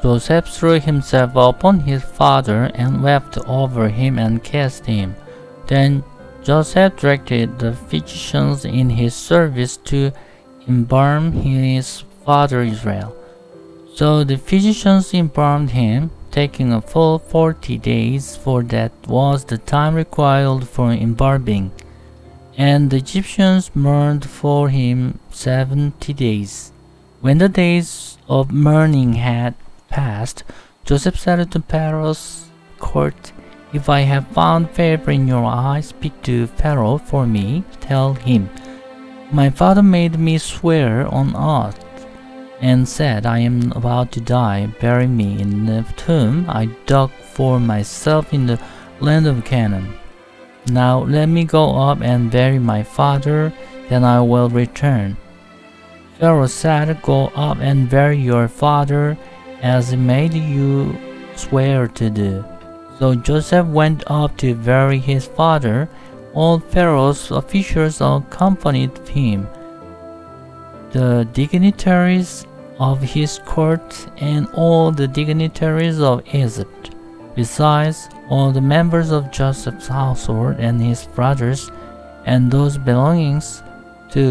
Joseph threw himself upon his father and wept over him and kissed him. Then Joseph directed the physicians in his service to embalm his father Israel. So the physicians embalmed him, taking a full 40 days, for that was the time required for embalming. And the Egyptians mourned for him 70 days. When the days of mourning had passed, Joseph said to Pharaoh's court, "If I have found favor in your eyes, speak to Pharaoh for me. Tell him, my father made me swear on oath and said, I am about to die. Bury me in the tomb I dug for myself in the land of Canaan. Now let me go up and bury my father, then I will return." Pharaoh said, "Go up and bury your father, as he made you swear to do." So Joseph went up to bury his father. All Pharaoh's officials accompanied him, the dignitaries of his court and all the dignitaries of Egypt, besides all the members of Joseph's household and his brothers, and those belongings to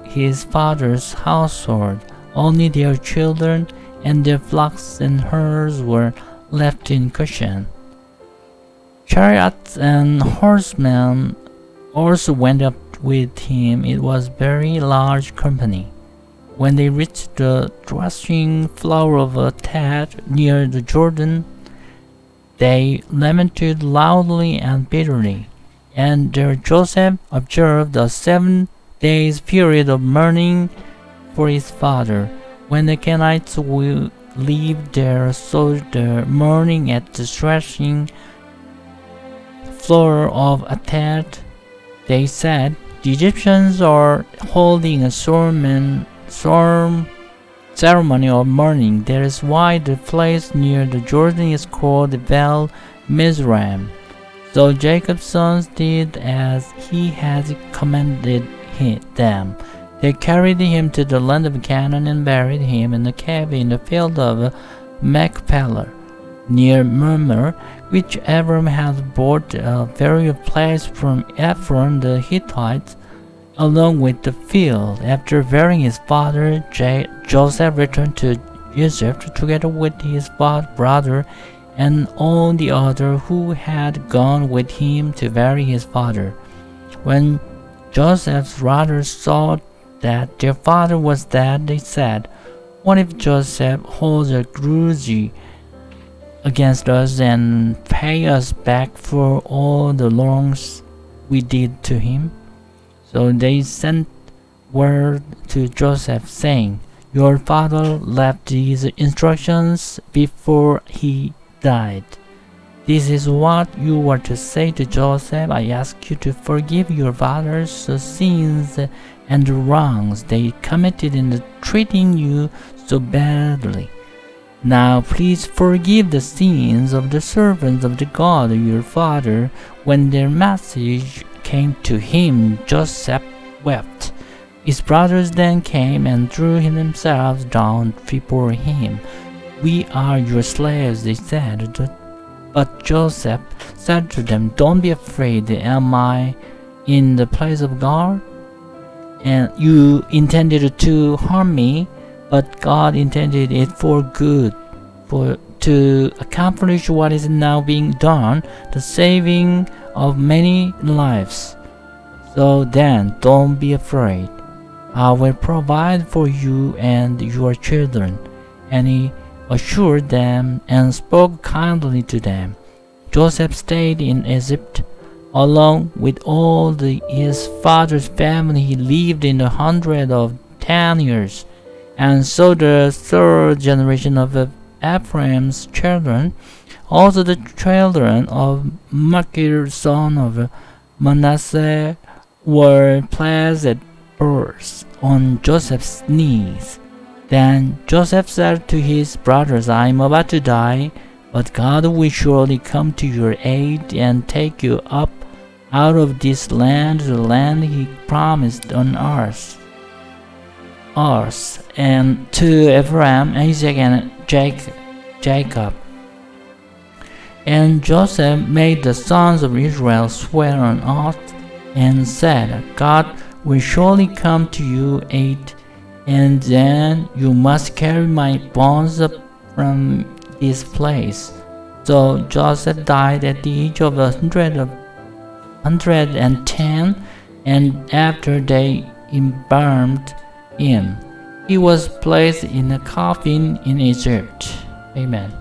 his father's household. Only their children and their flocks and herds were left in Goshen. Chariots and horsemen also went up with him. It was a very large company. When they reached the threshing floor of Atad near the Jordan, they lamented loudly and bitterly. And there Joseph observed a 7 days period of mourning for his father. When the Canaanites will leave there, so the mourning at the threshing floor of Atad, they said, "The Egyptians are holding a solemn ceremony of mourning. That is why the place near the Jordan is called Bel Mizraim." So Jacob's sons did as he had commanded them. They carried him to the land of Canaan and buried him in a cave in the field of Machpelah, near Mamre, which Abram had bought a burial place from Ephron the Hittite, along with the field. After burying his father, Joseph returned to Egypt together with his brother and all the others who had gone with him to bury his father. When Joseph's brothers saw that their father was dead, they said, "What if Joseph holds a grudge against us and pay us back for all the wrongs we did to him?" So they sent word to Joseph, saying, "Your father left these instructions before he died. This is what you were to say to Joseph. I ask you to forgive your father's sins and the wrongs they committed in treating you so badly. Now please forgive the sins of the servants of the God your father." When their message came to him, Joseph wept. His brothers then came and threw themselves down before him. "We are your slaves," they said. But Joseph said to them, "Don't be afraid. Am I in the place of God? And you intended to harm me, but God intended it for good, to accomplish what is now being done, the saving of many lives. So then, don't be afraid. I will provide for you and your children." And he assured them and spoke kindly to them. Joseph stayed in Egypt along with all his father's family. He lived in 110 years. And so the third generation of Ephraim's children, also the children of Machir son of Manasseh, were placed at birth on Joseph's knees. Then Joseph said to his brothers, "I am about to die, but God will surely come to your aid and take you up out of this land to the land he promised on earth, and to Abraham, Isaac, and Jacob. Jacob. And Joseph made the sons of Israel swear an oath and said, God will surely come to you aid, and then you must carry my bones up from this place. So Joseph died at the age of 110, and after they embalmed him, he was placed in a coffin in Egypt. Amen.